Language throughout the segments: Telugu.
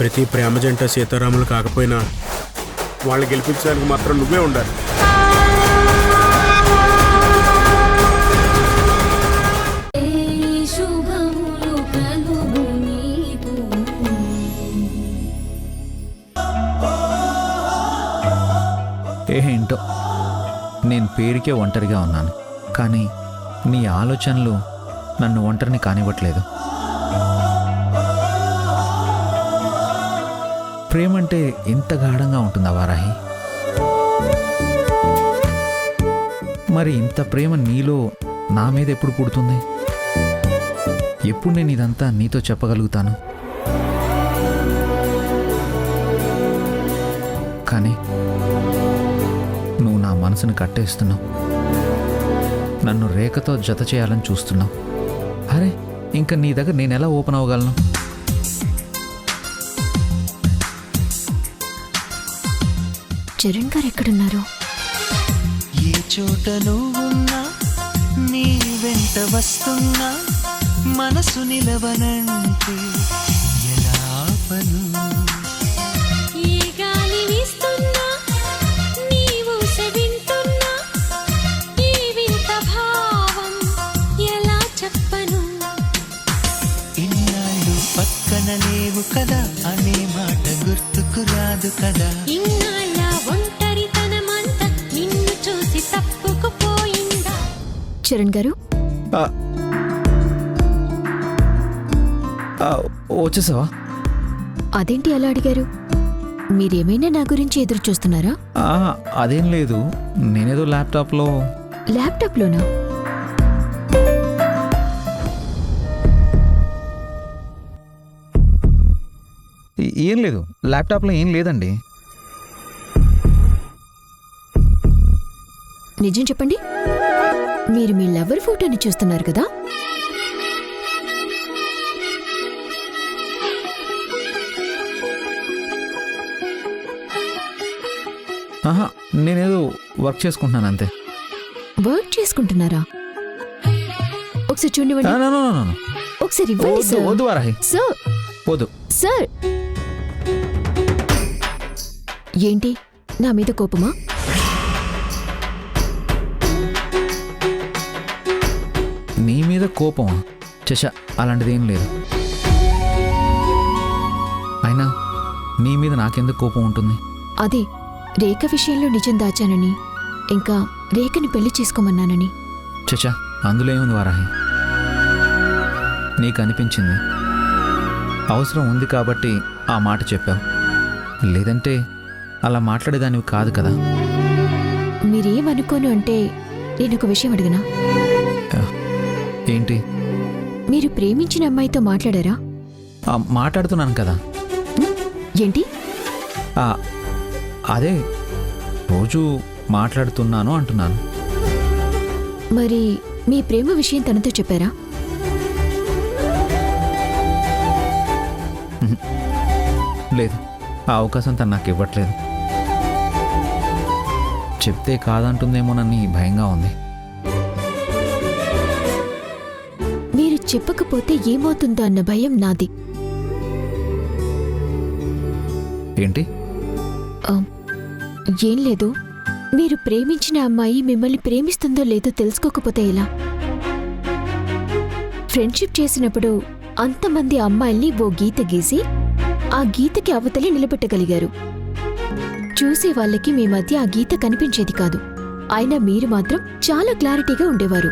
ప్రతి ప్రేమ జంట సీతారాములు కాకపోయినా వాళ్ళు గెలిపించడానికి మాత్రం నువ్వే ఉండాలి. ఏంటో నేను పేరుకే ఒంటరిగా ఉన్నాను, కానీ నీ ఆలోచనలు నన్ను ఒంటరిని కానివ్వట్లేదు. ప్రేమంటే ఇంత గాఢంగా ఉంటుందా వారాహి? మరి ఇంత ప్రేమ నీలో నా మీద ఎప్పుడు పుడుతుంది? ఎప్పుడు నేను ఇదంతా నీతో చెప్పగలుగుతాను? కానీ నువ్వు నా మనసును కట్టేస్తున్నావు, నన్ను రేఖతో జత చేయాలని చూస్తున్నావు. అరే, ఇంకా నీ దగ్గర నేను ఎలా ఓపెన్ అవ్వగలను? చరణ్ గారు ఎక్కడున్నారు? ఏ చోట నువ్వున్నా నీ వెంట వస్తున్నా, మనసు నిలవనంటే ఎలా ఆపను? ఏ గాలి వీస్తున్నా నీవు సెవింటున్నా, ఈ వింత భావం ఎలా చెప్పను? ఇన్నాళ్ళు పక్కన లేవు కదా అనే మాట గుర్తుకు రాదు కదా. ఇన్నాళ్ళ ఒంటరితనమంతా నిన్ను చూసి తప్పుకుపోయిందా? చరణ్ గారు వచ్చేసావా? అదేంటి అలా అడిగారు? మీరేమైనా నా గురించి ఎదురు చూస్తున్నారా? అదేం లేదు, నేనేదో ల్యాప్టాప్లో. ల్యాప్టాప్లోనా? ఏం లేదు, ల్యాప్టాప్లో ఏం లేదండి. నిజం చెప్పండి, మీరు మీ లవర్ ఫోటోని చూస్తున్నారు కదా? ఆహా, నేనేదో వర్క్ చేసుకుంటున్నాను అంతే. వర్క్ చేసుకుంటున్నారా? ఒకసారి చూడండి. No, no, no, no, no. ఒకసారి ఇవ్వండి వద్దు, సార్. వద్దు వారాహి, సార్, వద్దు. సార్. ఏంటి, నా మీద కోపమా? నీ మీద కోపమా? చచ, అలాంటిదేం లేదు. అయినా నీ మీద నాకెందుకు కోపం ఉంటుంది? అదే, రేఖ విషయంలో నిజం దాచానని, ఇంకా రేఖని పెళ్లి చేసుకోమన్నానని. చచ, అందులో ఏముంది వారాహి? నీకు అనిపించింది, అవసరం ఉంది కాబట్టి ఆ మాట చెప్పావు, లేదంటే అలా మాట్లాడేదానివి కాదు కదా. మీరేమనుకోను అంటే నేను ఒక విషయం అడిగినా? ఏంటి? మీరు ప్రేమించిన అమ్మాయితో మాట్లాడారా? మాట్లాడుతున్నాను కదా. ఏంటి? అదే, రోజు మాట్లాడుతున్నాను అంటున్నాను. మరి మీ ప్రేమ విషయం తనతో చెప్పారా? లేదు, ఆ అవకాశం తను నాకు ఇవ్వట్లేదు. చెప్తే కాదంటుందేమోనని భయంగా ఉంది. మీరు చెప్పకపోతే ఏమవుతుందో అన్న భయం నాది. ఏంటి? ఏం లేదు, మీరు ప్రేమించిన అమ్మాయి మిమ్మల్ని ప్రేమిస్తుందో లేదో తెలుసుకోకపోతే ఎలా? ఫ్రెండ్షిప్ చేసినప్పుడు అంతమంది అమ్మాయిల్ని ఓ గీత గీసి ఆ గీతకి అవతలి నిలబెట్టగలిగారు. చూసే వాళ్ళకి మీ మధ్య ఆ గీత కనిపించేది కాదు, అయినా మీరు మాత్రం చాలా క్లారిటీగా ఉండేవారు.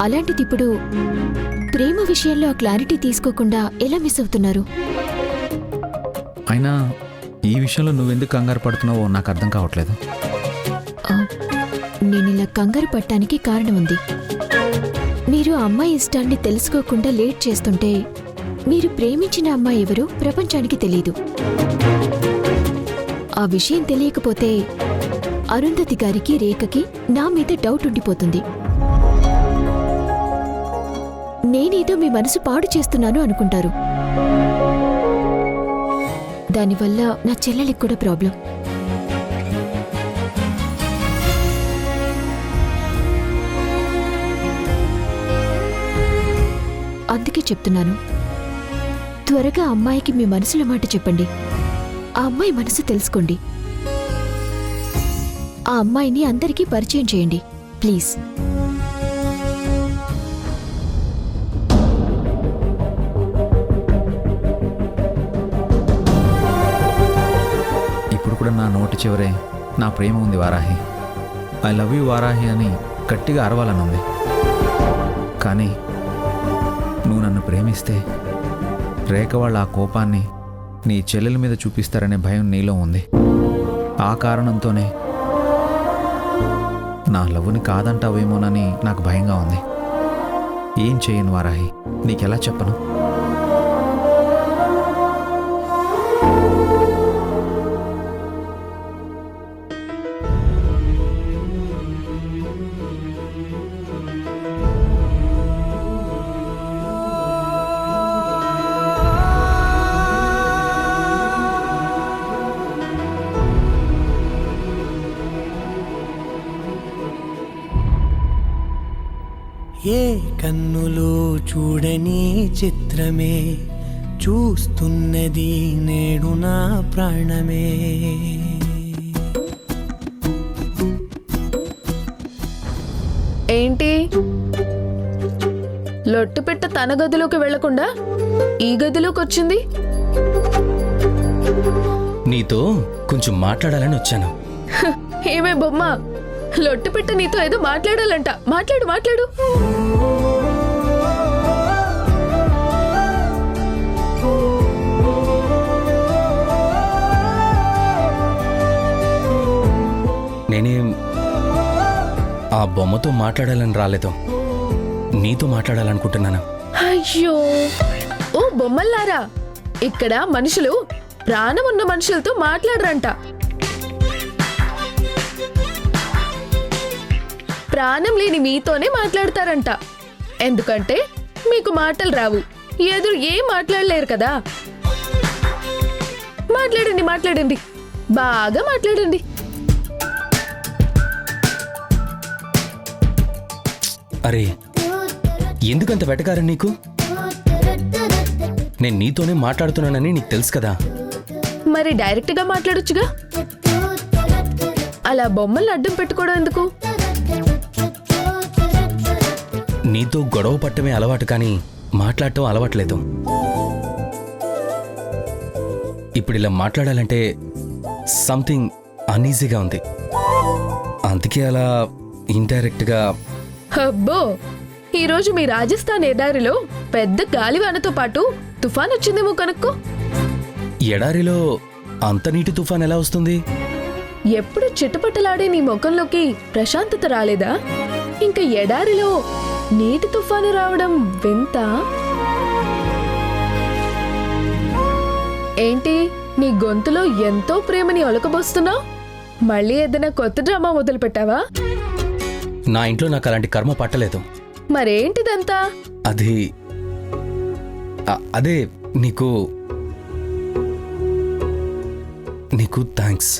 అలాంటిది ఇప్పుడు ప్రేమ విషయంలో ఆ క్లారిటీ తీసుకోకుండా ఎలా మిస్ అవుతున్నారు? అయినా ఈ విషయంలో నువ్వెందుకు కంగారు పడుతున్నావో నాకు అర్థం కావట్లేదు. నేనిలా కంగారు పడటానికి కారణం ఉంది. మీరు ఆ అమ్మాయి ఇష్టాన్ని తెలుసుకోకుండా లేట్ చేస్తుంటే మీరు ప్రేమించిన అమ్మాయి ఎవరో ప్రపంచానికి తెలీదు. ఆ విషయం తెలియకపోతే అరుంధతి గారికి, రేఖకి నా మీద డౌట్ ఉండిపోతుంది. నేనేదో మీ మనసు పాడు చేస్తున్నాను అనుకుంటారు. దానివల్ల నా చెల్లెలికి కూడా ప్రాబ్లం. అందుకే చెప్తున్నాను, త్వరగా అమ్మాయికి మీ మనసులో మాట చెప్పండి. ఆ అమ్మాయి మనసు తెలుసుకోండి. ఆ అమ్మాయిని అందరికీ పరిచయం చేయండి ప్లీజ్. ఇప్పుడు కూడా నా నోటి చివరే నా ప్రేమ ఉంది Varahi, I love you Varahi అని గట్టిగా అరవాలనుంది. కానీ నువ్వు నన్ను ప్రేమిస్తే రేఖ వాళ్ళ ఆ కోపాన్ని నీ చెల్లెల మీద చూపిస్తారనే భయం నీలో ఉంది. ఆ కారణంతోనే నా లవ్ని కాదంటావేమోనని నాకు భయంగా ఉంది. ఏం చేయను వారాహి, నీకెలా చెప్పను? ఏ కన్నులో చూడని చిత్రమే చూస్తున్నది నేడు నా ప్రాణమే. ఏంటి లొట్టుపెట్ట తన గదిలోకి వెళ్లకుండా ఈ గదిలోకి వచ్చింది? నీతో కొంచెం మాట్లాడాలని వచ్చాను. ఏమే బొమ్మ, లొట్టుపెట్ట నీతో ఏదో మాట్లాడాలంట. మాట్లాడు మాట్లాడు. నేనేం ఆ బొమ్మతో మాట్లాడాలని రాలేదు, నీతో మాట్లాడాలనుకుంటున్నాను. అయ్యో, ఓ బొమ్మల్లారా, ఇక్కడ మనుషులు ప్రాణం ఉన్న మనుషులతో మాట్లాడరంట. ప్రాణం లేని మీతోనే మాట్లాడతారంట. ఎందుకంటే మీకు మాటలు రావు, ఎదురు ఏం మాట్లాడలేరు కదా. మాట్లాడండి మాట్లాడండి, బాగా మాట్లాడండి. అరే, ఎందుకంత వెటకారం నీకు? నేను నీతోనే మాట్లాడుతున్నానని నీకు తెలుసు కదా. మరి డైరెక్ట్ గా మాట్లాడొచ్చుగా. అలా బొమ్మల్ని అడ్డం పెట్టుకోవడం ఎందుకు? నీతో గొడవ పట్టమే అలవాటు, కానీ మాట్లాడటం అలవాట్లేదు. ఇప్పుడు ఇలా మాట్లాడాలంటే సంథింగ్ అన్ఈజీగా ఉంది. అందుకే అలా ఇండైరెక్ట్గా. అబ్బో, ఈరోజు మీ రాజస్థాన్ ఎడారిలో పెద్ద గాలివానతో పాటు తుఫాన్ వచ్చిందేమో కనుక్కో. ఎడారిలో అంత నీటి తుఫాన్ ఎలా వస్తుంది? ఎప్పుడు చిట్టుపట్టలాడే నీ ముఖంలోకి ప్రశాంతత రాలేదా? ఇంకా ఎడారిలో నీటి తుఫాను రావడం వింత. ఏంటి నీ గొంతులో ఎంతో ప్రేమని ఒలకబోస్తున్నావు? మళ్ళీ ఏదైనా కొత్త డ్రామా మొదలు పెట్టావా? నా ఇంట్లో నాకు అలాంటి కర్మ పట్టలేదు. మరేంటిదంతా? అదే నీకు థ్యాంక్స్.